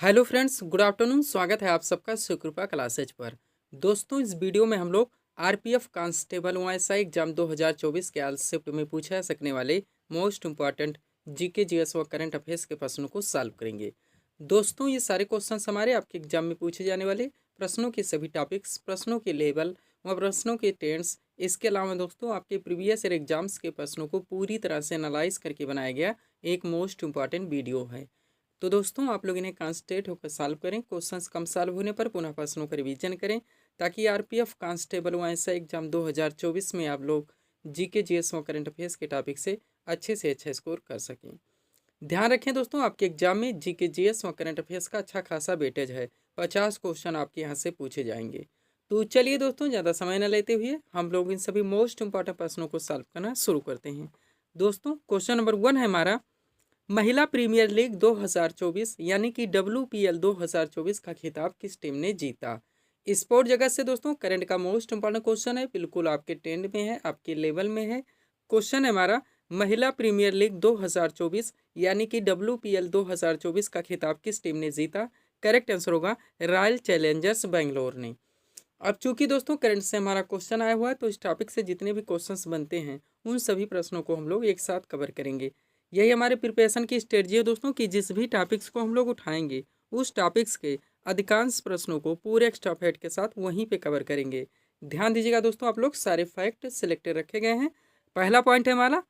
Hello friends, good afternoon. स्वागत है आप सबका सुकृपा क्लासेज पर। दोस्तों, इस वीडियो में हम लोग आरपीएफ कांस्टेबल वाईएसआई एग्जाम 2024 के आल शिफ्ट में पूछा सकने वाले मोस्ट इंपॉर्टेंट जीके जीएस व करंट अफेयर्स के प्रश्नों को सॉल्व करेंगे। दोस्तों, ये सारे क्वेश्चन हमारे आपके एग्जाम में पूछे जाने वाले प्रश्नों के सभी टॉपिक्स, प्रश्नों के लेवल व प्रश्नों के टेंस, इसके अलावा दोस्तों आपके प्रीवियस ईयर एग्जाम्स के प्रश्नों को पूरी तरह से एनालाइज करके बनाया गया एक मोस्ट इंपॉर्टेंट वीडियो है। तो दोस्तों, आप लोग इन्हें कॉन्सेंट्रेट होकर सॉल्व करें। क्वेश्चंस कम सॉल्व होने पर पुनः प्रश्नों का रिवीजन करें, ताकि आरपीएफ कांस्टेबल वाईएसआई एग्जाम 2024 में आप लोग जीके जीएस व करंट अफेयर्स के टॉपिक से अच्छा स्कोर कर सकें। ध्यान रखें दोस्तों, आपके एग्जाम में जीके जीएस व करंट अफेयर्स का अच्छा खासा वेटेज है। 50 क्वेश्चन आपके यहाँ से पूछे जाएंगे। तो चलिए दोस्तों, ज़्यादा समय न लेते हुए हम लोग इन सभी मोस्ट इंपॉर्टेंट प्रश्नों को सॉल्व करना शुरू करते हैं। दोस्तों, क्वेश्चन नंबर 1 है हमारा, महिला प्रीमियर लीग 2024 यानी कि WPL 2024 का खिताब किस टीम ने जीता। स्पोर्ट जगत से दोस्तों करंट का मोस्ट इंपॉर्टेंट क्वेश्चन है, बिल्कुल आपके ट्रेंड में है, आपके लेवल में है। क्वेश्चन है हमारा, महिला प्रीमियर लीग 2024 यानी कि WPL 2024 का खिताब किस टीम ने जीता। करेक्ट आंसर होगा रॉयल चैलेंजर्स बेंगलोर ने। अब चूंकि दोस्तों करंट से हमारा क्वेश्चन आया हुआ है, तो इस टॉपिक से जितने भी क्वेश्चंस बनते हैं उन सभी प्रश्नों को हम लोग एक साथ कवर करेंगे। यही हमारे प्रिपरेशन की स्ट्रेटजी है दोस्तों, कि जिस भी टॉपिक्स को हम लोग उठाएंगे उस टॉपिक्स के अधिकांश प्रश्नों को पूरे एक्स्ट्रा फैक्ट के साथ वहीं पे कवर करेंगे। ध्यान दीजिएगा दोस्तों, आप लोग सारे फैक्ट सिलेक्टेड रखे गए हैं। पहला पॉइंट है हमारा,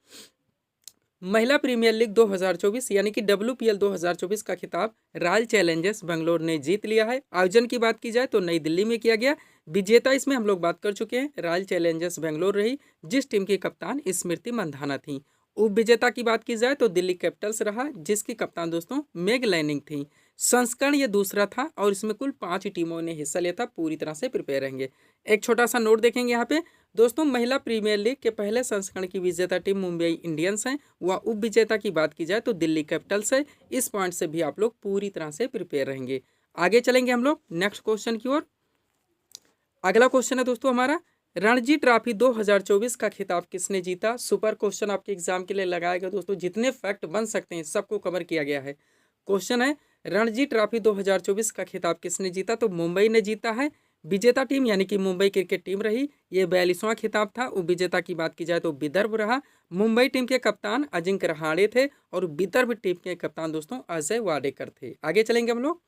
महिला प्रीमियर लीग 2024 यानी कि WPL 2024 का खिताब रॉयल चैलेंजर्स बेंगलोर ने जीत लिया है। आयोजन की बात की जाए तो नई दिल्ली में किया गया। विजेता इसमें हम लोग बात कर चुके हैं, रॉयल चैलेंजर्स बेंगलोर रही, जिस टीम की कप्तान स्मृति मंधाना थी। उप विजेता की बात की जाए तो दिल्ली कैपिटल्स रहा, जिसकी कप्तान दोस्तों मेग लैनिंग थी। संस्करण ये दूसरा था और इसमें कुल 5 टीमों ने हिस्सा लिया था। पूरी तरह से प्रिपेयर रहेंगे। एक छोटा सा नोट देखेंगे यहाँ पे दोस्तों, महिला प्रीमियर लीग के पहले संस्करण की विजेता टीम मुंबई इंडियंस है, व उप विजेता की बात की जाए तो दिल्ली कैपिटल्स है। इस पॉइंट से भी आप लोग पूरी तरह से प्रिपेयर रहेंगे। आगे चलेंगे हम लोग नेक्स्ट क्वेश्चन की ओर। अगला क्वेश्चन है दोस्तों हमारा, रणजी ट्रॉफी 2024 का खिताब किसने जीता। सुपर क्वेश्चन आपके एग्जाम के लिए लगाया गया दोस्तों, जितने फैक्ट बन सकते हैं सबको कवर किया गया है। क्वेश्चन है, रणजी ट्रॉफी 2024 का खिताब किसने जीता। तो मुंबई ने जीता है। विजेता टीम यानी कि मुंबई क्रिकेट टीम रही। ये 42वां खिताब था। उप विजेता की बात की जाए तो विदर्भ रहा। मुंबई टीम के कप्तान अजिंक्य रहाणे थे और विदर्भ टीम के कप्तान दोस्तों अजय वाडेकर थे। आगे चलेंगे हम लोग।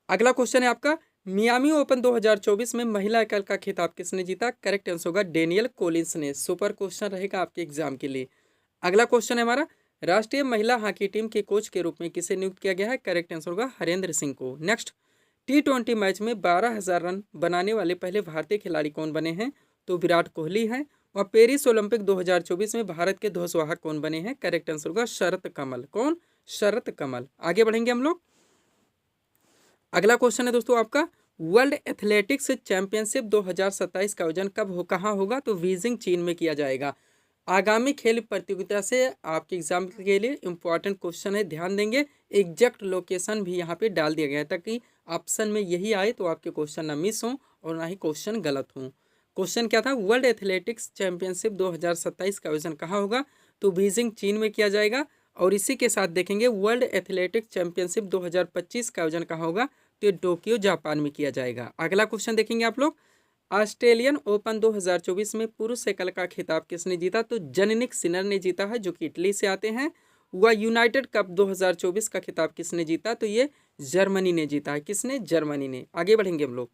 अगला क्वेश्चन है आपका, मियामी ओपन 2024 में महिला एकल का खिताब किसने जीता। करेक्ट आंसर होगा डेनियल कोलिंस ने। सुपर क्वेश्चन रहेगा आपके एग्जाम के लिए। अगला क्वेश्चन है हमारा, राष्ट्रीय महिला हॉकी टीम के कोच के रूप में किसे नियुक्त किया गया है। करेक्ट आंसर होगा हरेंद्र सिंह को। नेक्स्ट, T20 मैच में 12,000 रन बनाने वाले पहले भारतीय खिलाड़ी कौन बने हैं। तो विराट कोहली हैं। और पेरिस ओलंपिक 2024 में भारत के ध्वजवाहक कौन बने हैं। करेक्ट आंसर होगा शरत कमल। कौन? शरत कमल। आगे बढ़ेंगे हम लोग। अगला क्वेश्चन है दोस्तों आपका, वर्ल्ड एथलेटिक्स चैंपियनशिप 2027 का आयोजन कब कहाँ होगा। तो बीजिंग चीन में किया जाएगा। आगामी खेल प्रतियोगिता से आपके एग्जाम के लिए इंपॉर्टेंट क्वेश्चन है, ध्यान देंगे। एग्जैक्ट लोकेशन भी यहाँ पे डाल दिया गया है, ताकि ऑप्शन में यही आए तो आपके क्वेश्चन ना मिस हों और ना ही क्वेश्चन गलत हों। क्वेश्चन क्या था, वर्ल्ड एथलेटिक्स चैंपियनशिप 2027 का आयोजन कहाँ होगा। तो बीजिंग चीन में किया जाएगा। और इसी के साथ देखेंगे वर्ल्ड एथलेटिक्स चैंपियनशिप 2025 का आयोजन कहाँ होगा। तो टोक्यो जापान में किया जाएगा। अगला क्वेश्चन देखेंगे आप लोग, ऑस्ट्रेलियन ओपन 2024 में पुरुष एकल का खिताब किसने जीता। तो जनिनिक सिनर ने जीता है, जो कि इटली से आते हैं। वह यूनाइटेड कप 2024 का खिताब किसने जीता। तो ये जर्मनी ने जीता है। किसने? जर्मनी ने। आगे बढ़ेंगे हम लोग।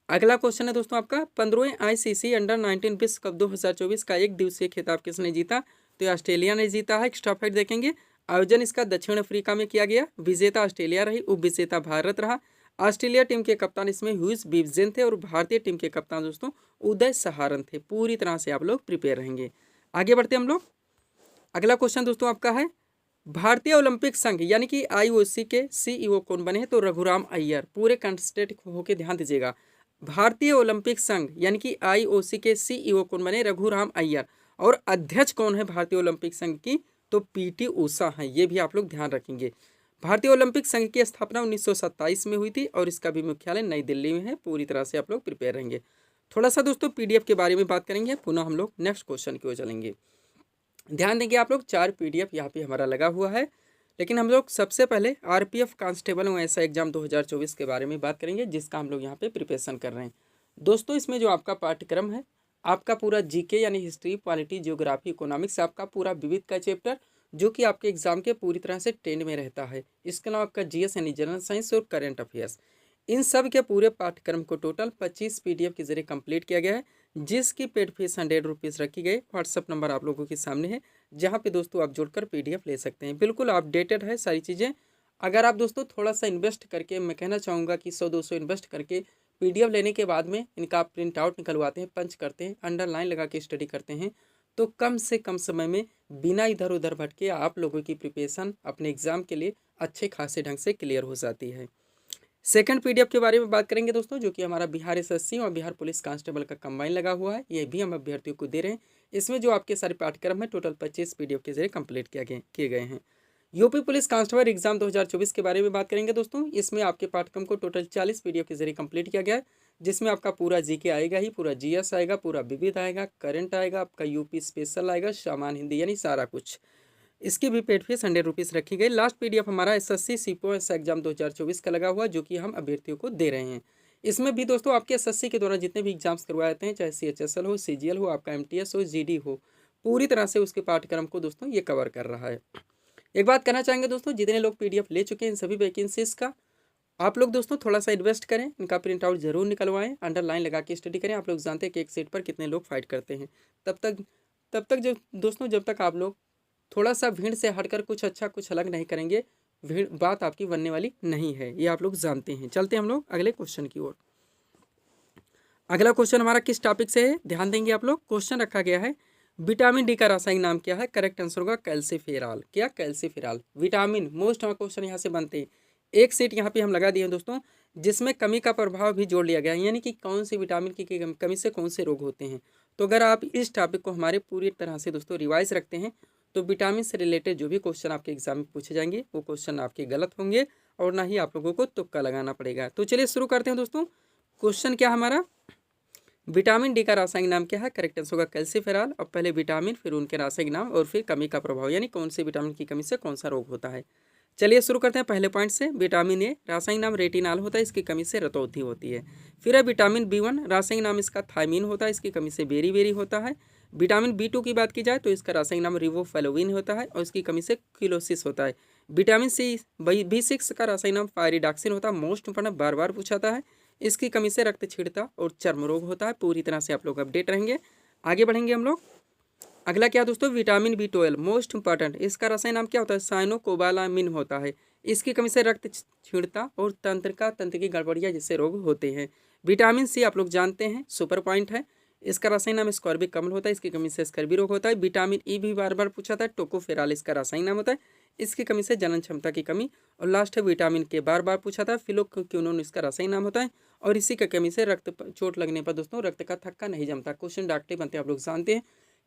अगला क्वेश्चन है दोस्तों आपका, 15वें ICC अंडर-19 विश्व कप 2024 का एक दिवसीय खिताब किसने जीता। तो ऑस्ट्रेलिया ने जीता है। एक्स्ट्रा फैक्ट देखेंगे, आयोजन इसका दक्षिण अफ्रीका में किया गया। विजेता ऑस्ट्रेलिया रही, उप विजेता भारत रहा। ऑस्ट्रेलिया टीम के कप्तान इसमें ह्यूज बीवजेन थे और भारतीय टीम के कप्तान दोस्तों उदय सहारन थे। पूरी तरह से आप लोग प्रिपेयर रहेंगे। आगे बढ़ते हम लोग। अगला क्वेश्चन दोस्तों आपका है, भारतीय ओलंपिक संघ यानी कि IOC के CEO कौन बने हैं। तो रघुराम अय्यर। पूरे कंसंट्रेट होकर ध्यान दीजिएगा। भारतीय ओलंपिक संघ यानी कि IOC के CEO कौन बने। रघुराम अय्यर। और अध्यक्ष कौन है भारतीय ओलंपिक संघ की। तो PT ऊषा है। ये भी आप लोग ध्यान रखेंगे। भारतीय ओलंपिक संघ की स्थापना 1927 में हुई थी और इसका भी मुख्यालय नई दिल्ली में है। पूरी तरह से आप लोग प्रिपेयर रहेंगे। थोड़ा सा दोस्तों PDF के बारे में बात करेंगे, पुनः हम लोग नेक्स्ट क्वेश्चन की ओर चलेंगे। ध्यान देंगे आप लोग, 4 PDF यहाँ पे हमारा लगा हुआ है, लेकिन हम लोग सबसे पहले आरपीएफ कांस्टेबल ओएसआई एग्जाम 2024 के बारे में बात करेंगे, जिसका हम लोग यहाँ पे प्रिपरेशन कर रहे हैं। दोस्तों इसमें जो आपका पाठ्यक्रम है, आपका पूरा जीके यानी हिस्ट्री, पॉलिटी, ज्योग्राफी, इकोनॉमिक्स, आपका पूरा विविध का चैप्टर जो कि आपके एग्जाम के पूरी तरह से ट्रेंड में रहता है। इसके अलावा आपका जीएस यानी जनरल साइंस और करंट अफेयर्स, इन सब के पूरे पाठ्यक्रम को टोटल 25 पीडीएफ के जरिए कंप्लीट किया गया है, जिसकी पेड फीस 100 रुपीज़ रखी गई। व्हाट्सअप नंबर आप लोगों के सामने है, जहाँ पे दोस्तों आप जुड़कर पीडीएफ ले सकते हैं। बिल्कुल अपडेटेड है सारी चीज़ें। अगर आप दोस्तों थोड़ा सा इन्वेस्ट करके, मैं कहना चाहूँगा कि 100-200 इन्वेस्ट करके पीडीएफ लेने के बाद में इनका आप प्रिंट आउट निकलवाते हैं, पंच करते हैं, अंडरलाइन लगा के स्टडी करते हैं, तो कम से कम समय में बिना इधर उधर भटके आप लोगों की प्रिपरेशन अपने एग्ज़ाम के लिए अच्छे खासे ढंग से क्लियर हो जाती है। सेकंड पीडीएफ के बारे में बात करेंगे दोस्तों, जो कि हमारा बिहार एसएससी और बिहार पुलिस कांस्टेबल का कंबाइन लगा हुआ है। ये भी हम अभ्यर्थियों को दे रहे हैं। इसमें जो आपके सारे पाठ्यक्रम है टोटल 25 पीडीएफ के जरिए कंप्लीट किए गए हैं। यूपी पुलिस कांस्टेबल एग्जाम 2024 के बारे में बात करेंगे दोस्तों। इसमें आपके पाठ्यक्रम को टोटल 40 पीडीएफ के जरिए कंप्लीट किया गया है, जिसमें आपका पूरा जीके आएगा ही, पूरा जीएस आएगा, पूरा विविध आएगा, करंट आएगा, आपका यूपी स्पेशल आएगा, सामान्य हिंदी, यानी सारा कुछ। इसकी भी पेड फीस 100 रुपीज़ रखी गई। लास्ट पीडीएफ हमारा एसएससी सीपीओएस एग्जाम 2024 का लगा हुआ, जो कि हम अभ्यर्थियों को दे रहे हैं। इसमें भी दोस्तों आपके एसएससी के द्वारा जितने भी एग्जाम्स करवाए जाते हैं, चाहे सीएचएसएल हो, सीजीएल हो, आपका एमटीएस हो, जीडी हो, पूरी तरह से उसके पाठ्यक्रम को दोस्तों ये कवर कर रहा है। एक बात कहना चाहेंगे दोस्तों, जितने लोग पीडीएफ ले चुके हैं इन सभी वैकेंसीज का, आप लोग दोस्तों थोड़ा सा इन्वेस्ट करें, इनका प्रिंट आउट जरूर निकलवाएं, अंडरलाइन लगा के स्टडी करें। आप लोग जानते हैं कि एक सीट पर कितने लोग फाइट करते हैं। तब तक जब तक आप लोग थोड़ा सा भीड़ से हटकर कुछ अच्छा कुछ अलग नहीं करेंगे, भीड़ बात आपकी बनने वाली नहीं है, ये आप लोग जानते हैं। चलते हैं हम लोग अगले क्वेश्चन की ओर। अगला क्वेश्चन हमारा किस टॉपिक से है, ध्यान देंगे आप लोग। क्वेश्चन रखा गया है विटामिन डी का रासायनिक नाम क्या है। करेक्ट आंसर होगा कैल्सीफेरॉल। क्या? कैल्सीफेरॉल। विटामिन मोस्ट हमारे क्वेश्चन यहाँ से बनते हैं। एक सीट यहाँ पे हम लगा दिए हैं दोस्तों, जिसमें कमी का प्रभाव भी जोड़ लिया गया है, यानी कि कौन सी विटामिन की कमी से कौन से रोग होते हैं। तो अगर आप इस टॉपिक को हमारे पूरी तरह से दोस्तों रिवाइज रखते हैं, तो विटामिन से रिलेटेड जो भी क्वेश्चन आपके एग्जाम में पूछे जाएंगे वो क्वेश्चन आपके गलत होंगे और ना ही आप लोगों को तुक्का लगाना पड़ेगा। तो चलिए शुरू करते हैं दोस्तों। क्वेश्चन क्या हमारा, विटामिन डी का रासायनिक नाम क्या है। करेक्ट आंसर होगा कैल्सीफेरॉल। अब पहले विटामिन, फिर उनके रासायनिक नाम और फिर कमी का प्रभाव, यानी कौन से विटामिन की कमी से कौन सा रोग होता है। चलिए शुरू करते हैं पहले पॉइंट से। विटामिन ए रासायनिक नाम रेटिनॉल होता है, इसकी कमी से रतौंधी होती है। फिर है विटामिन B1, रासायनिक नाम इसका थायमीन होता है, इसकी कमी से बेरी होता है। विटामिन B2 की बात की जाए तो इसका रासायनिक नाम रिबोफ्लाविन होता है और इसकी कमी से क्लोसिस होता है। विटामिन सी B6 का रासायनिक नाम पायरिडॉक्सिन होता है। मोस्ट इंपोर्टेंट, बार बार पूछा था है। इसकी कमी से रक्त छीड़ता और चर्म रोग होता है। पूरी तरह से आप लोग अपडेट रहेंगे। आगे बढ़ेंगे हम लोग। अगला क्या दोस्तों, विटामिन B12, मोस्ट इंपॉर्टेंट, इसका रासायनिक नाम क्या होता है। साइनोकोबालामिन होता है। इसकी कमी से रक्त छीड़ता और तंत्र की गड़बड़ियाँ जिससे रोग होते हैं। विटामिन सी आप लोग जानते हैं, सुपर पॉइंट है। इसका रासायनिक नाम स्कॉर्बिक अम्ल होता है, इसकी कमी से स्कर्वी रोग होता है। विटामिन ई भी बार बार पूछा था, टोकोफेरॉल इसका रासायनिक नाम होता है, इसकी कमी से जनन क्षमता की कमी। और लास्ट है विटामिन के, बार बार पूछा था, फिलोक्विनोन इसका रासायनिक नाम होता है और इसी का कमी से रक्त चोट लगने पर दोस्तों रक्त का थक्का नहीं जमता। क्वेश्चन डायरेक्टली बनते हैं, आप लोग जानते हैं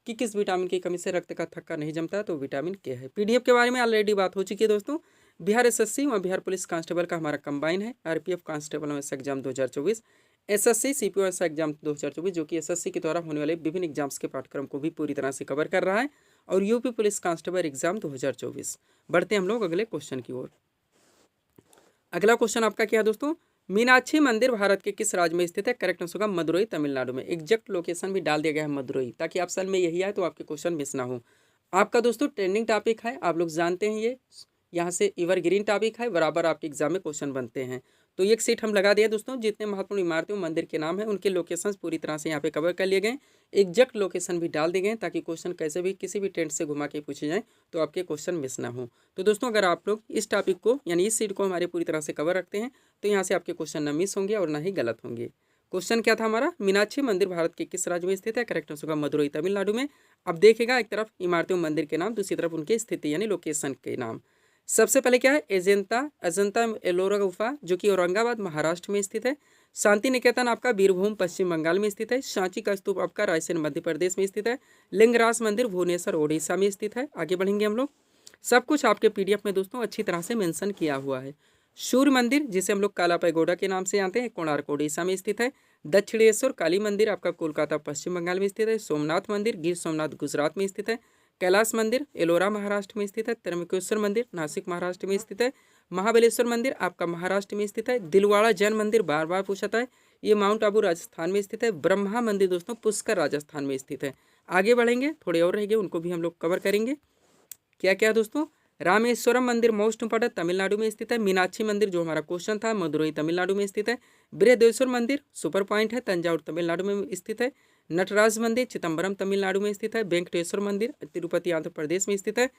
कि किस विटामिन की कमी से रक्त का थक्का नहीं जमता, तो विटामिन के है। पीडीएफ के बारे में ऑलरेडी बात हो चुकी है दोस्तों। बिहार एसएससी और बिहार पुलिस कांस्टेबल का हमारा कंबाइन है। RPF constable exam 2024, SSC CPOs exam 2024, जो कि एसएससी के द्वारा होने वाले विभिन्न एग्जाम्स के पाठ्यक्रम को भी पूरी तरह से कवर कर रहा है, और यूपी पुलिस कांस्टेबल एग्जाम 2024। बढ़ते हैं हम लोग अगले क्वेश्चन की ओर। अगला क्वेश्चन आपका क्या है दोस्तों, मीनाक्षी मंदिर भारत के किस राज्य में स्थित है। करेक्ट आंसर होगा मदुरई, तमिलनाडु में। एग्जैक्ट लोकेशन भी डाल दिया गया है मदुरई, ताकि ऑप्शन में यही आए तो आपके क्वेश्चन मिस ना हो। आपका दोस्तों ट्रेंडिंग टॉपिक है, आप लोग जानते हैं, ये यहाँ से एवरग्रीन टॉपिक है, बराबर आपके एग्जाम में क्वेश्चन बनते हैं। तो एक सीट हम लगा दिए दोस्तों। जितने महत्वपूर्ण इमारतें मंदिर के नाम है, उनके लोकेशन पूरी तरह से यहाँ पे कवर कर लिए गए। एग्जैक्ट लोकेशन भी डाल दिए गए, ताकि क्वेश्चन कैसे भी किसी भी टेंट से घुमा के पूछे जाएँ तो आपके क्वेश्चन मिस ना हो। तो दोस्तों अगर आप लोग इस टॉपिक को यानी इस सीट को हमारे पूरी तरह से कवर रखते हैं, तो यहाँ से आपके क्वेश्चन ना मिस होंगे और ना ही गलत होंगे। क्वेश्चन क्या था हमारा, मीनाक्षी मंदिर भारत के किस राज्य में स्थित है। करेक्ट आंसर होगा मदुरई, तमिलनाडु में। अब देखिएगा, एक तरफ इमारतें मंदिर के नाम, दूसरी तरफ उनकी स्थिति यानी लोकेशन के नाम। सबसे पहले क्या है, अजंता एलोरा गुफा, जो कि औरंगाबाद महाराष्ट्र में स्थित है। शांति निकेतन आपका बीरभूम पश्चिम बंगाल में स्थित है। सांची का स्तूप आपका रायसेन मध्य प्रदेश में स्थित है। लिंगराज मंदिर भुवनेश्वर ओडिशा में स्थित है। आगे बढ़ेंगे हम लोग। सब कुछ आपके पीडीएफ में दोस्तों अच्छी तरह से मेंशन किया हुआ है। सूर्य मंदिर, जिसे हम लोग काला पैगोडा के नाम से जानते हैं, कोणार्क ओडिशा में स्थित है। दक्षिणेश्वर काली मंदिर आपका कोलकाता पश्चिम बंगाल में स्थित है। सोमनाथ मंदिर गिर सोमनाथ गुजरात में स्थित है। कैलाश मंदिर एलोरा महाराष्ट्र में स्थित है। त्र्यंबकेश्वर मंदिर नासिक महाराष्ट्र में स्थित है। महाबलेश्वर मंदिर आपका महाराष्ट्र में स्थित है। दिलवाड़ा जैन मंदिर बार बार पूछा था, ये माउंट आबू राजस्थान में स्थित है। ब्रह्मा मंदिर दोस्तों पुष्कर राजस्थान में स्थित है। आगे बढ़ेंगे, थोड़े और रहेंगे, उनको भी हम लोग कवर करेंगे। क्या क्या दोस्तों, रामेश्वरम मंदिर मोस्ट इंपॉर्टेंट तमिलनाडु में स्थित है। मीनाक्षी मंदिर जो हमारा क्वेश्चन था मदुरई तमिलनाडु में स्थित है। बृहदेश्वर मंदिर सुपर पॉइंट है, तंजावुर तमिलनाडु में स्थित है। नटराज मंदिर चिदम्बरम तमिलनाडु में स्थित है। वेंकटेश्वर मंदिर तिरुपति आंध्र प्रदेश में स्थित है।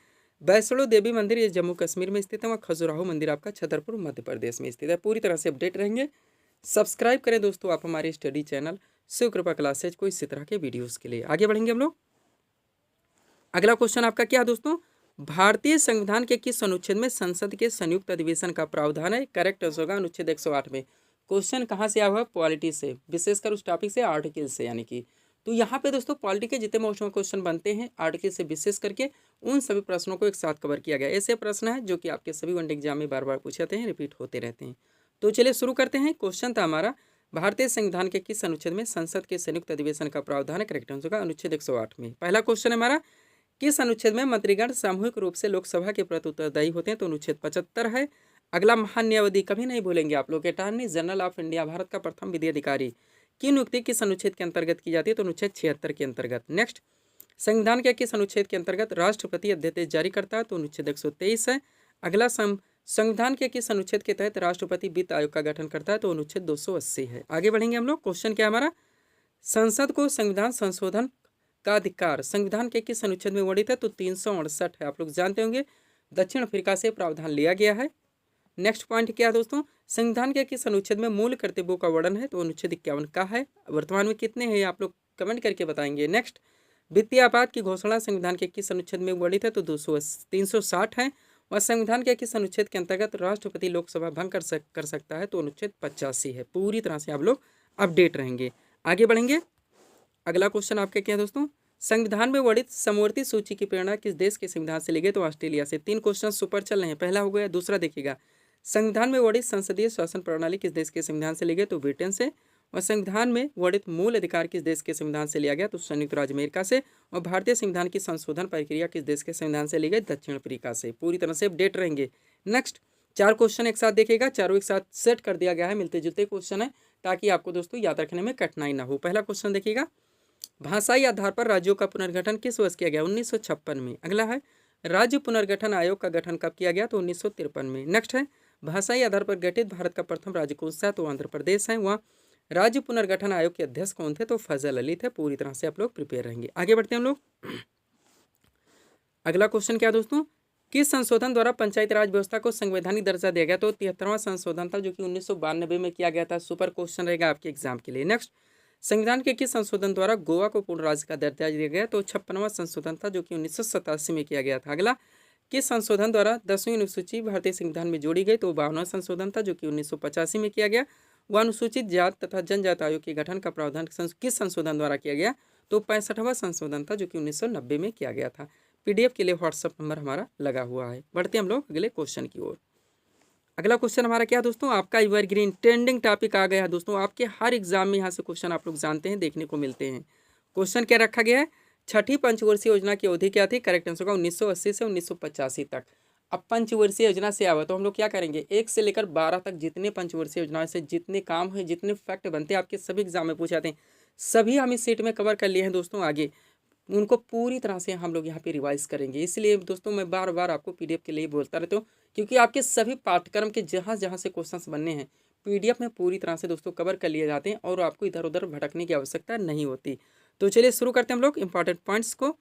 वैष्णो देवी मंदिर ये जम्मू कश्मीर में स्थित है। वहाँ खजुराहो मंदिर आपका छतरपुर मध्य प्रदेश में स्थित है। पूरी तरह से अपडेट रहेंगे। सब्सक्राइब करें दोस्तों आप हमारे स्टडी चैनल शिव कृपा क्लासेज को इसी तरह के वीडियोस के लिए। आगे बढ़ेंगे हम लोग। अगला क्वेश्चन आपका क्या है दोस्तों, भारतीय संविधान के किस अनुच्छेद में संसद के संयुक्त अधिवेशन का प्रावधान है? करेक्ट आंसर होगा अनुच्छेद 108 में। क्वेश्चन कहाँ से आया हुआ है? पॉलिटी से, विशेषकर उस टॉपिक से आर्टिकल से, यानी कि तो यहाँ पे दोस्तों पॉलिटी के जितने मोस्ट क्वेश्चन बनते हैं आर्टिकल से विशेष करके उन सभी प्रश्नों को एक साथ कवर किया गया। ऐसे प्रश्न है जो कि आपके सभी वनडे एग्जाम में बार बार पूछे जाते हैं, रिपीट होते रहते हैं। तो चलिए शुरू करते हैं। क्वेश्चन था हमारा, भारतीय संविधान के किस अनुच्छेद में संसद के संयुक्त अधिवेशन का प्रावधान है? करेक्ट आंसर होगा अनुच्छेद 108 में। पहला क्वेश्चन है हमारा, किस अनुच्छेद में मंत्रीगण सामूहिक रूप से लोकसभा के प्रति उत्तरदायी होते हैं? तो अनुच्छेद 75 है। अगला, महान न्यायावधि कभी नहीं भूलेंगे आप लोग, attorney general of India Bharat का प्रथम विधि अधिकारी की नियुक्ति किस अनुच्छेद के अंतर्गत की जाती है? तो अनुच्छेद 76 के अंतर्गत। नेक्स्ट, संविधान के किस अनुच्छेद के अंतर्गत राष्ट्रपति अध्यादेश जारी करता है? तो अनुच्छेद 123 है। अगला, संविधान के किस अनुच्छेद के तहत राष्ट्रपति वित्त आयोग का गठन करता है? तो अनुच्छेद 280 है। आगे बढ़ेंगे हम लोग। क्वेश्चन क्या हमारा, संसद को संविधान संशोधन का अधिकार संविधान के किस अनुच्छेद में वर्णित है? तो 368 है। आप लोग जानते होंगे दक्षिण अफ्रीका से प्रावधान लिया गया है। नेक्स्ट पॉइंट क्या है दोस्तों, संविधान के किस अनुच्छेद में मूल कर्तव्यों का वर्णन है? तो अनुच्छेद 51 का है। वर्तमान में कितने हैं आप लोग कमेंट करके बताएंगे। नेक्स्ट, वित्तीय आपात की घोषणा संविधान के किस अनुच्छेद में वर्णित है? तो 360 है। और संविधान के किस अनुच्छेद के अंतर्गत राष्ट्रपति लोकसभा भंग कर सकता है? तो अनुच्छेद 85 है। पूरी तरह से आप लोग अपडेट रहेंगे। आगे बढ़ेंगे। अगला क्वेश्चन आपके क्या है दोस्तों, संविधान में वर्णित समवर्ती सूची की प्रेरणा किस देश के संविधान से ली गई? तो ऑस्ट्रेलिया से। 3 क्वेश्चन सुपर चल रहे हैं, पहला हो गया। दूसरा देखिएगा, संविधान में वर्णित संसदीय शासन प्रणाली किस देश के संविधान से ली गई? तो ब्रिटेन से। और संविधान में वर्णित मूल अधिकार किस देश के संविधान से लिया गया? तो संयुक्त राज्य अमेरिका से। और भारतीय संविधान की संशोधन प्रक्रिया किस देश के संविधान से ली गई? दक्षिण अफ्रीका से। पूरी तरह से अपडेट रहेंगे। नेक्स्ट, 4 क्वेश्चन एक साथ देखेगा, चारों एक साथ सेट कर दिया गया है, मिलते जुलते क्वेश्चन है ताकि आपको दोस्तों याद रखने में कठिनाई ना हो। पहला क्वेश्चन देखिएगा, भाषाई आधार पर राज्यों का पुनर्गठन किस वर्ष किया गया? 1956 में। अगला है, राज्य पुनर्गठन आयोग का गठन कब किया गया? तो 1953 में। नेक्स्ट है, भाषाई आधार पर गठित भारत का प्रथम राज्य कौन सा है? तो आंध्र प्रदेश है। वहाँ राज्य पुनर्गठन आयोग के अध्यक्ष कौन थे? तो फजल अली थे। पूरी तरह से आप लोग प्रिपेयर रहेंगे। आगे बढ़ते हैं हम लोग। अगला क्वेश्चन क्या दोस्तों, किस संशोधन द्वारा पंचायती राज व्यवस्था को संवैधानिक दर्जा दिया गया? तो 73वां संशोधन था जो कि 1992 में किया गया था। सुपर क्वेश्चन रहेगा आपके एग्जाम के लिए। नेक्स्ट, संविधान के किस संशोधन द्वारा गोवा को पूर्ण राज्य का दर्जा दिया गया? तो 56वां संशोधन था जो कि 1987 में किया गया था। अगला, किस संशोधन द्वारा 10वीं अनुसूची भारतीय संविधान में जोड़ी गई? तो 52वां संशोधन था जो कि 1985 में किया गया। वह अनुसूचित जाति तथा जनजाति आयोग के गठन का प्रावधान किस संशोधन द्वारा किया गया? तो 65वां संशोधन था जो कि 1990 में किया गया था। PDF के लिए व्हाट्सएप नंबर हमारा लगा हुआ है। बढ़ते हैं हम लोग अगले क्वेश्चन की ओर। अगला क्वेश्चन हमारा क्या दोस्तों, आपका एवरग्रीन ट्रेंडिंग टॉपिक आ गया है दोस्तों। आपके हर एग्जाम में यहाँ से क्वेश्चन आप लोग जानते हैं, देखने को मिलते हैं। क्वेश्चन क्या रखा गया है, छठी पंचवर्षीय योजना की अवधि क्या थी? करेक्ट आंसर होगा 1980 से 1985 तक। अब पंचवर्षीय योजना से आवा तो हम लोग क्या करेंगे, 1 से लेकर 12 तक जितने पंचवर्षीय योजनाओं से जितने काम है, जितने फैक्ट बनते हैं, आपके सभी एग्जाम में पूछे जाते हैं, सभी हम इस सीट में कवर कर लिए हैं दोस्तों। आगे उनको पूरी तरह से हम लोग यहाँ पे रिवाइज करेंगे। इसलिए दोस्तों मैं बार बार आपको PDF के लिए बोलता रहता हूँ, क्योंकि आपके सभी पाठ्यक्रम के जहाँ जहाँ से क्वेश्चंस बनने हैं PDF में पूरी तरह से दोस्तों कवर कर लिए जाते हैं और आपको इधर उधर भटकने की आवश्यकता नहीं होती। तो चलिए शुरू करते हैं हम लोग इंपॉर्टेंट पॉइंट्स को।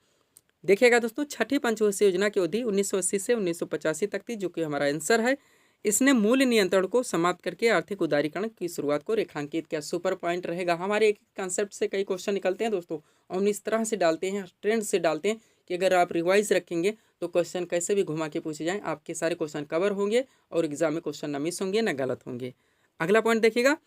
देखिएगा दोस्तों, छठी पंचवर्षीय योजना की अवधि 1980 से 1985 तक थी, जो कि हमारा आंसर है। इसने मूल्य नियंत्रण को समाप्त करके आर्थिक उदारीकरण की शुरुआत को रेखांकित किया। सुपर पॉइंट रहेगा। हमारे एक कंसेप्ट से कई क्वेश्चन निकलते हैं दोस्तों, और हम इस तरह से डालते हैं, ट्रेंड से डालते हैं कि अगर आप रिवाइज रखेंगे तो क्वेश्चन कैसे भी घुमा के पूछे जाएं, आपके सारे क्वेश्चन कवर होंगे और एग्जाम में क्वेश्चन न मिस होंगे न गलत होंगे। अगला पॉइंट देखिएगा,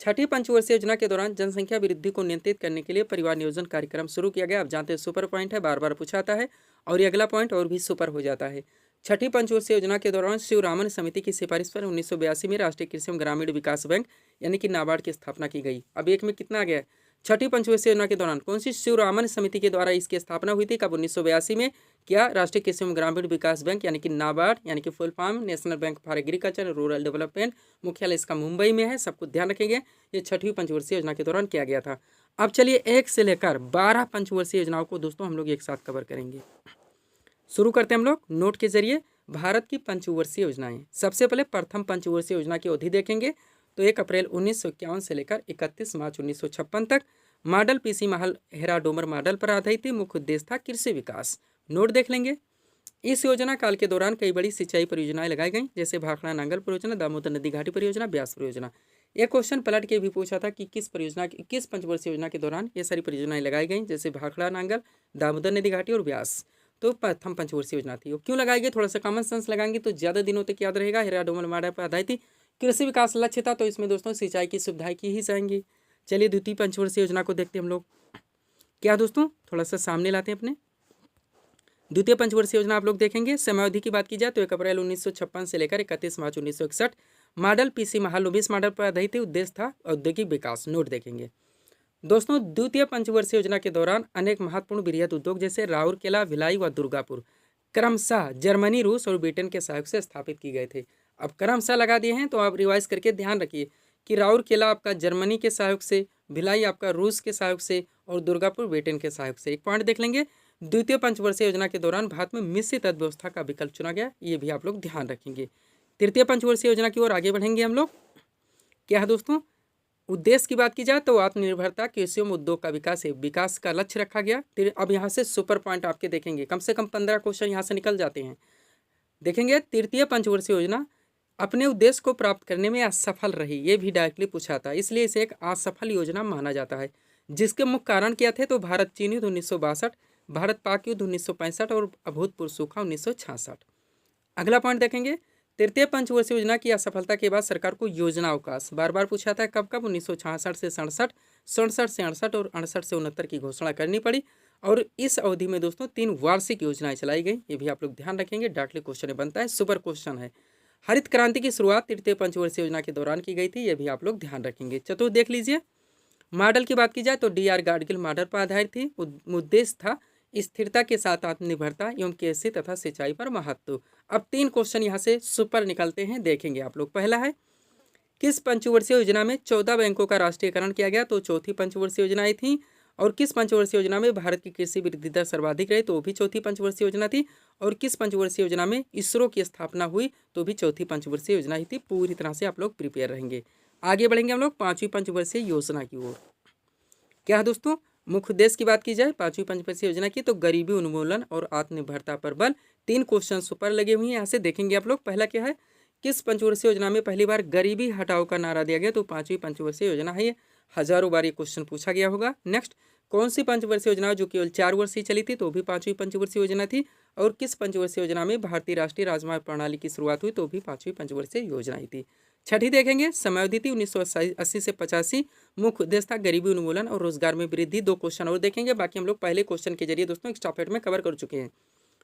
छठी पंचवर्षीय योजना के दौरान जनसंख्या वृद्धि को नियंत्रित करने के लिए परिवार नियोजन कार्यक्रम शुरू किया गया। आप जानते हैं सुपर पॉइंट है, बार बार पूछाता है। और ये अगला पॉइंट और भी सुपर हो जाता है। छठी पंचवर्षीय योजना के दौरान शिवरामन समिति की सिफारिश पर 1982 में राष्ट्रीय कृषि एवं ग्रामीण विकास बैंक यानी कि नाबार्ड की स्थापना की गई। अब एक में कितना आ गया है, छठी पंचवर्षीय योजना के दौरान कौन सी शिवरामन समिति के द्वारा इसकी स्थापना हुई थी? कब? 1982 में। क्या? राष्ट्रीय कृषि एवं ग्रामीण विकास बैंक यानी कि नाबार्ड यानी कि full form national bank for agriculture rural development, मुख्यालय इसका मुंबई में है, सबको ध्यान रखेंगे। ये छठी पंचवर्षीय योजना के दौरान किया गया था। अब चलिए 1 से लेकर 12 पंचवर्षीय योजनाओं को दोस्तों हम लोग एक साथ कवर करेंगे। शुरू करते हैं हम लोग नोट के जरिए भारत की पंचवर्षीय योजनाएं। सबसे पहले प्रथम पंचवर्षीय योजना की अवधि देखेंगे तो 1 अप्रैल 1951 से लेकर 31 मार्च 1956 तक मॉडल पीसी महल हेरा डोमर मॉडल पर आधारित थी। मुख्य उद्देश्य था कृषि विकास। नोट देख लेंगे। इस योजना काल के दौरान कई बड़ी सिंचाई परियोजनाएं लगाई गई, जैसे भाखड़ा नांगल परियोजना, दामोदर नदी घाटी परियोजना, ब्यास परियोजना। एक क्वेश्चन पलट के भी पूछा था कि किस पंचवर्षीय योजना के दौरान ये सारी परियोजनाएं लगाई गई, जैसे भाखड़ा नांगल, दामोदर नदी घाटी और ब्यास। तो प्रथम पंचवर्षीय योजना थी। वो क्यों लगाई गई? थोड़ा सा कॉमन सेंस लगाएंगे तो ज़्यादा दिनों तक याद रहेगा। हेरा डोमर मॉडल पर आधारित थी, कृषि विकास लक्ष्य था, तो इसमें दोस्तों सिंचाई की सुविधाएं की ही जाएंगी। चलिए द्वितीय पंचवर्षीय योजना को देखते हैं हम लोग। क्या दोस्तों, थोड़ा सा सामने लाते हैं अपने। द्वितीय पंचवर्षीय योजना आप लोग देखेंगे। समयावधि की बात की जाए तो 1 अप्रैल 1956 से लेकर 31 मार्च 1961 मॉडल पीसी महल 19 मॉडल पर आधारित थी। उद्देश्य था औद्योगिक विकास। नोट देखेंगे दोस्तों। द्वितीय पंचवर्षीय योजना के दौरान अनेक महत्वपूर्ण वृहद उद्योग जैसे राउरकेला, भिलाई व दुर्गापुर क्रमशः जर्मनी, रूस और ब्रिटेन के सहयोग से स्थापित किए गए थे। अब क्रमशः लगा दिए हैं तो आप रिवाइज करके ध्यान रखिए कि राउरकेला आपका जर्मनी के सहयोग से, भिलाई आपका रूस के सहयोग से और दुर्गापुर ब्रिटेन के सहयोग से। एक पॉइंट देख लेंगे। द्वितीय पंचवर्षीय योजना के दौरान भारत में मिश्रित अर्थव्यवस्था का विकल्प चुना गया, ये भी आप लोग ध्यान रखेंगे। तृतीय पंचवर्षीय योजना की ओर आगे बढ़ेंगे हम लोग। क्या है दोस्तों? उद्देश्य की बात की जाए तो आत्मनिर्भरता, कृषि एवं उद्योग का विकास है, विकास का लक्ष्य रखा गया। अब यहाँ से सुपर पॉइंट आपके देखेंगे, कम से कम 15 क्वेश्चन यहाँ से निकल जाते हैं। देखेंगे तृतीय पंचवर्षीय योजना अपने उद्देश्य को प्राप्त करने में असफल रही, ये भी डायरेक्टली पूछा था, इसलिए इसे एक असफल योजना माना जाता है। जिसके मुख्य कारण क्या थे? तो भारत चीन युद्ध 1962, भारत पाक युद्ध 1965 और अभूतपूर्व सूखा 1966। अगला पॉइंट देखेंगे। तृतीय पंचवर्षीय योजना की असफलता के बाद सरकार को योजना अवकाश बार बार पूछा था, कब कब? 1966 से 67, 67 से 68 और 68 से 69 की घोषणा करनी पड़ी। और इस अवधि में दोस्तों 3 वार्षिक योजनाएं चलाई गई, ये भी आप लोग ध्यान रखेंगे। डायरेक्टली क्वेश्चन बनता है, सुपर क्वेश्चन है। हरित क्रांति की शुरुआत तृतीय पंचवर्षीय योजना के दौरान की गई थी, ये भी आप लोग ध्यान रखेंगे। चतुर्थ देख लीजिए। मॉडल की बात की जाए तो डी आर गाडगिल मॉडल पर आधारित थी। उद्देश्य था स्थिरता के साथ आत्मनिर्भरता एवं कृषि तथा सिंचाई पर महत्व। अब 3 क्वेश्चन यहाँ से सुपर निकलते हैं, देखेंगे आप लोग। पहला है, किस पंचवर्षीय योजना में 14 बैंकों का राष्ट्रीयकरण किया गया? तो चौथी पंचवर्षीय योजना आई थी। और किस पंचवर्षीय योजना में भारत की कृषि वृद्धि दर सर्वाधिक रही? तो वो भी चौथी पंचवर्षीय योजना थी। और किस पंचवर्षीय योजना में इसरो की स्थापना हुई? तो भी चौथी पंचवर्षीय योजना ही थी। पूरी तरह से आप लोग प्रिपेयर रहेंगे। आगे बढ़ेंगे हम लोग 5वीं पंचवर्षीय योजना की ओर। क्या है दोस्तों? मुख्य उद्देश्य की बात की जाए 5वीं पंचवर्षीय योजना की तो गरीबी उन्मूलन और आत्मनिर्भरता पर बल। 3 क्वेश्चन सुपर लगे हुए हैं, यहाँ से देखेंगे आप लोग। पहला क्या है, किस पंचवर्षीय योजना में पहली बार गरीबी हटाओ का नारा दिया गया? तो 5वीं पंचवर्षीय योजना है ये। हजारों बार ये क्वेश्चन पूछा गया होगा। नेक्स्ट, कौन सी पंचवर्षीय योजना जो केवल 4 वर्ष ही चली थी? तो भी 5वीं पंचवर्षीय योजना थी। और किस पंचवर्षीय योजना में भारतीय राष्ट्रीय राजमार्ग प्रणाली की शुरुआत हुई? तो भी 5वीं पंचवर्षीय योजना ही थी। छठी देखेंगे, समयावधि थी 1980 से 85। मुख्य उद्देश्य था गरीबी उन्मूलन और रोजगार में वृद्धि। 2 क्वेश्चन और देखेंगे, बाकी हम लोग पहले क्वेश्चन के जरिए दोस्तों एक स्टॉपेट में कवर कर चुके हैं।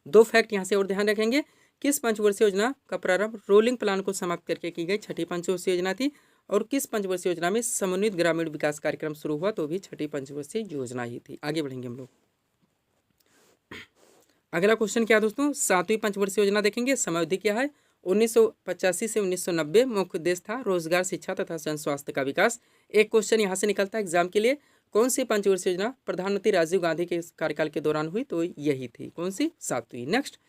2 फैक्ट यहाँ से और ध्यान रखेंगे। किस पंचवर्षीय योजना का प्रारंभ रोलिंग प्लान को समाप्त करके की गई? छठी पंचवर्षीय योजना थी। और किस पंचवर्षीय योजना में समन्वित ग्रामीण विकास कार्यक्रम शुरू हुआ? तो भी छठी पंचवर्षीय योजना ही थी। आगे बढ़ेंगे हम लोग। अगला क्वेश्चन क्या दोस्तों? 7वीं पंचवर्षीय योजना देखेंगे। समयावधि क्या है? 1985 से 1990। मुख्य उद्देश्य था रोजगार, शिक्षा तथा जन स्वास्थ्य का विकास। एक क्वेश्चन यहाँ से निकलता है एग्जाम के लिए, कौन सी पंचवर्षीय योजना प्रधानमंत्री राजीव गांधी के कार्यकाल के दौरान हुई? तो यही थी। कौन सी? 7वीं। नेक्स्ट,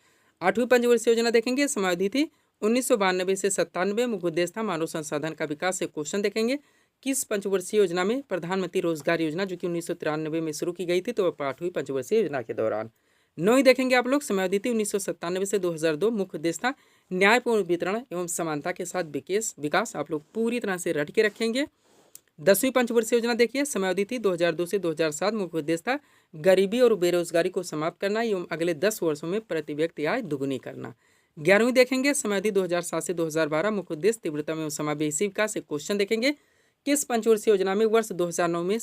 8वीं पंचवर्षीय योजना देखेंगे। समयावधि थी 1992 से 97। मुख्य उद्देश्य था मानव संसाधन का विकास। एक क्वेश्चन देखेंगे, किस पंचवर्षीय योजना में प्रधानमंत्री रोजगार योजना जो कि 1993 में शुरू की गई थी? तो 8वीं पंचवर्षीय योजना के दौरान। 9वीं देखेंगे आप लोग। समयावधि थी 1997 से 2002। मुख्य उद्देश्य था न्यायपूर्ण वितरण एवं समानता के साथ विकास। आप लोग पूरी तरह से रट के रखेंगे। 10वीं पंचवर्षीय योजना देखिए। समयावधि थी 2002 से 2007। मुख्य उद्देश्य था गरीबी और बेरोजगारी को समाप्त करना एवं अगले 10 वर्षों में प्रति व्यक्ति आय दुगुनी करना। 11वीं देखेंगे। समयावधि 2007 से 2012। मुख्य उद्देश्य तीव्रता एवं समावेशी विकास। एक क्वेश्चन देखेंगे, किस पंचवर्षीय योजना में वर्ष 2009 में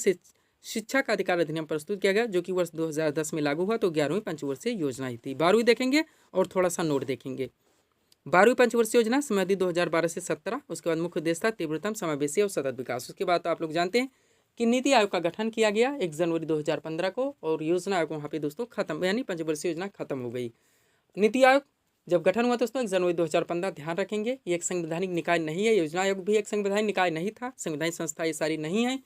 शिक्षा का अधिकार अधिनियम प्रस्तुत किया गया जो कि वर्ष 2010 में लागू हुआ? तो 11वीं पंचवर्षीय योजना ही थी। 12वीं देखेंगे और थोड़ा सा नोट देखेंगे। 12वीं पंचवर्षीय योजना समयावधि 2012 से 17। उसके बाद मुख्य उद्देश्य था तीव्रतम, समावेशी और सतत विकास। उसके बाद तो आप लोग जानते हैं कि नीति आयोग का गठन किया गया 1 जनवरी 2015 को और योजना आयोग वहाँ पे दोस्तों खत्म, यानी पंचवर्षीय योजना खत्म हो गई। नीति आयोग जब गठन हुआ दोस्तों 1 जनवरी 2015, ध्यान रखेंगे ये एक संवैधानिक निकाय नहीं है। योजना आयोग भी एक संवैधानिक निकाय नहीं था, संवैधानिक संस्था ये सारी नहीं है।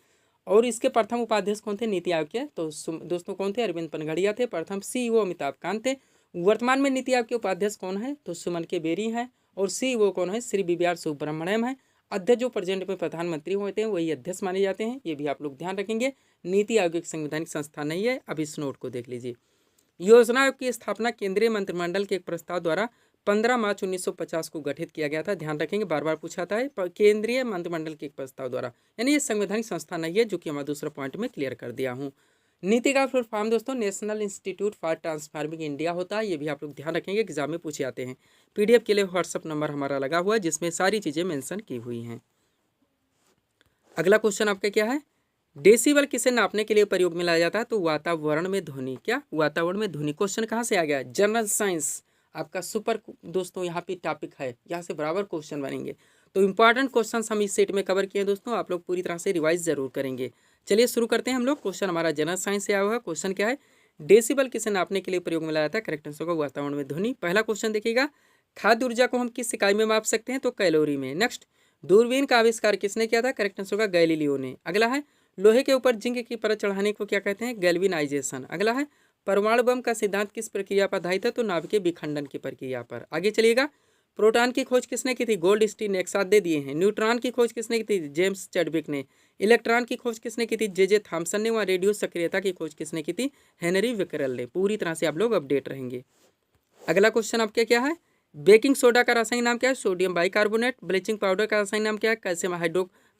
और इसके प्रथम उपाध्यक्ष कौन थे नीति आयोग के? तो दोस्तों कौन थे? अरविंद पनघड़िया थे। प्रथम CEO अमिताभ कांत थे। वर्तमान में नीति आयोग के उपाध्यक्ष कौन है? तो सुमन के बेरी हैं। और CEO कौन है? श्री BVR सुब्रमण्यम है। अध्यक्ष जो प्रेजेंट में प्रधानमंत्री होते हैं वही अध्यक्ष माने जाते हैं, ये भी आप लोग ध्यान रखेंगे। नीति आयोग एक संवैधानिक संस्था नहीं है। अब इस नोट को देख लीजिए। योजना आयोग की स्थापना केंद्रीय मंत्रिमंडल के एक प्रस्ताव द्वारा 15 मार्च 1950 को गठित किया गया था। ध्यान रखेंगे, बार बार पूछा था है, केंद्रीय मंत्रिमंडल के एक प्रस्ताव द्वारा, यानी ये संवैधानिक संस्था नहीं है, जो कि मैं दूसरा पॉइंट में क्लियर कर दिया हूँ। नीति का फुल फॉर्म दोस्तों national institute for transforming India होता है, ये भी आप लोग ध्यान रखेंगे, एग्जाम में पूछे जाते हैं। PDF के लिए व्हाट्सअप नंबर हमारा लगा हुआ है जिसमें सारी चीज़ें मेंशन की हुई हैं। अगला क्वेश्चन आपका क्या है? डेसिबल किसे नापने के लिए प्रयोग में लाया जाता है? तो वातावरण में ध्वनि। क्या? वातावरण में ध्वनि। क्वेश्चन कहाँ से आ गया? जनरल साइंस आपका सुपर दोस्तों यहाँ पे टॉपिक है, यहाँ से बराबर क्वेश्चन बनेंगे। तो इंपॉर्टेंट क्वेश्चन हम इस सेट में कवर किए दोस्तों, आप लोग पूरी तरह से रिवाइज जरूर करेंगे। चलिए शुरू करते हैं हम लोग। क्वेश्चन हमारा जनरल साइंस से आया हुआ है। क्वेश्चन क्या है? डेसिबल किसे नापने के लिए प्रयोग में लाया जाता है? करेक्ट आंसर होगा वातावरण में ध्वनि। पहला क्वेश्चन देखिएगा, खाद्य ऊर्जा को हम किस इकाई में माप सकते हैं? तो कैलोरी में। नेक्स्ट, दूरबीन का आविष्कार किसने किया था? करेक्ट आंसर होगा गैलीलियो ने। अगला है, लोहे के ऊपर जिंक की परत चढ़ाने को क्या कहते हैं? गैल्वेनाइजेशन। अगला है, परमाणु बम का सिद्धांत किस प्रक्रिया पर आधारित है? तो नाभिकीय विखंडन की प्रक्रिया पर। आगे चलिएगा, प्रोटॉन की खोज किसने की थी? गोल्डस्टीन ने, एक साथ दे दिए हैं। न्यूट्रॉन की खोज किसने की थी? जेम्स चैडविक ने। इलेक्ट्रॉन की खोज किसने की थी? जे थॉमसन ने। वहाँ रेडियो सक्रियता की खोज किसने की थी? हेनरी विकरल ने। पूरी तरह से आप लोग अपडेट रहेंगे। अगला क्वेश्चन आपका क्या है? बेकिंग सोडा का रासायनिक नाम क्या है? Sodium bicarbonate. ब्लीचिंग पाउडर का रासायनिक नाम क्या है?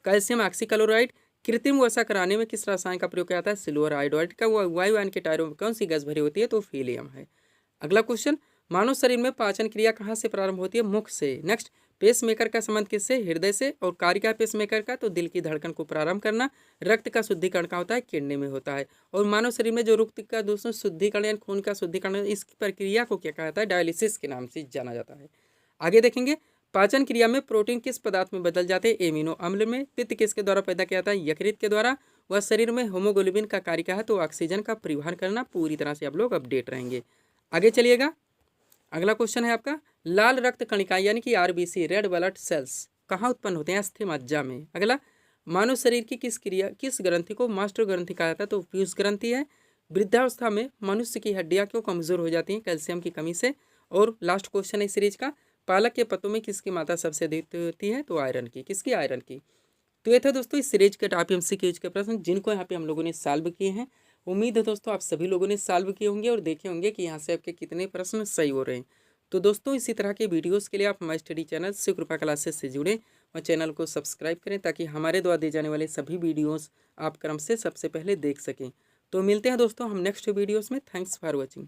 Calcium oxychloride. कृत्रिम वसा कराने में किस रसायन का प्रयोग किया जाता है? सिल्वर आयोडाइड का। वायुयान के टायरों में कौन सी गैस भरी होती है? तो हीलियम है। अगला क्वेश्चन, मानव शरीर में पाचन क्रिया कहाँ से प्रारंभ होती है? मुख से। नेक्स्ट, पेस मेकर का संबंध किससे? हृदय से। और कार्य क्या है पेस मेकर का? तो दिल की धड़कन को प्रारंभ करना। रक्त का शुद्धिकरण का होता है? किडनी में होता है। और मानव शरीर में जो रक्त का दोस्तों शुद्धिकरण या खून का शुद्धिकरण, इस प्रक्रिया को क्या कहा जाता है? डायलिसिस के नाम से जाना जाता है। आगे देखेंगे, पाचन क्रिया में प्रोटीन किस पदार्थ में बदल जाते हैं? एमिनो अम्ल में। पित्त किसके द्वारा पैदा किया जाता है? यकृत के द्वारा। वह शरीर में होमोग्लोबिन का कार्य क्या है? तो ऑक्सीजन का परिवहन करना। पूरी तरह से आप लोग अपडेट रहेंगे। आगे चलिएगा, अगला क्वेश्चन है आपका, लाल रक्त कणिकाएं यानी कि RBC, रेड ब्लड सेल्स, कहाँ उत्पन्न होते हैं? अस्थि मज्जा में। अगला, मानव शरीर की किस ग्रंथि को मास्टर ग्रंथि कहा जाता है? तो पीयूष ग्रंथि है। वृद्धावस्था में मनुष्य की हड्डियां क्यों कमजोर हो जाती हैं? कैल्शियम की कमी से। और लास्ट क्वेश्चन है सीरीज का, पालक के पत्तों में किसकी मात्रा सबसे अधिक होती है? तो आयरन की। किसकी? आयरन की। तो ये था दोस्तों इस सीरीज के टॉप MCQ के प्रश्न, जिनको यहाँ पे हम लोगों ने सॉल्व किए हैं। उम्मीद है दोस्तों आप सभी लोगों ने सॉल्व किए होंगे और देखे होंगे कि यहाँ से आपके कितने प्रश्न सही हो रहे हैं। तो दोस्तों इसी तरह के वीडियोस के लिए आप हमारे स्टडी चैनल शिव कृपा क्लासेस से जुड़ें और चैनल को सब्सक्राइब करें, ताकि हमारे द्वारा दिए जाने वाले सभी वीडियोस आप क्रम से सबसे पहले देख सकें। तो मिलते हैं दोस्तों हम नेक्स्ट वीडियोस में। Thanks for watching.